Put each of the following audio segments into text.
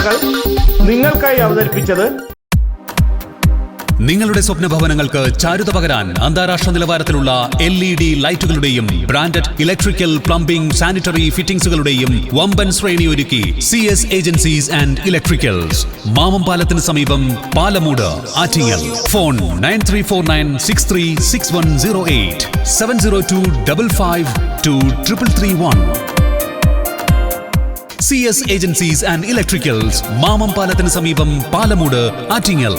വാർത്തകൾ നിങ്ങൾക്കായി അവതരിപ്പിച്ചത് നിങ്ങളുടെ സ്വപ്ന ഭവനങ്ങൾക്ക് ചാരുത പകരാൻ അന്താരാഷ്ട്ര നിലവാരത്തിലുള്ള LED ലൈറ്റുകളുടെയും ബ്രാൻഡഡ് ഇലക്ട്രിക്കൽ, പ്ലംബിംഗ്, സാനിറ്ററി ഫിറ്റിംഗ്സുകളുടെയും വമ്പൻ ശ്രേണി ഒരുക്കി CS ഏജൻസീസ് ആൻഡ് ഇലക്ട്രിക്കൽസ്, മാമംപാലത്തിന് സമീപം, Palamood, Attingal. Phone 9349636108 702552331. CS agencies and electricals, മാമംപാലത്തിന് സമീപം, Palamood, Attingal.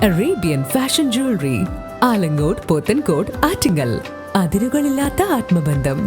Arabian fashion jewellery, Alangode, Pothencode, Attingal. അതിരുകളില്ലാത്ത ആത്മബന്ധം.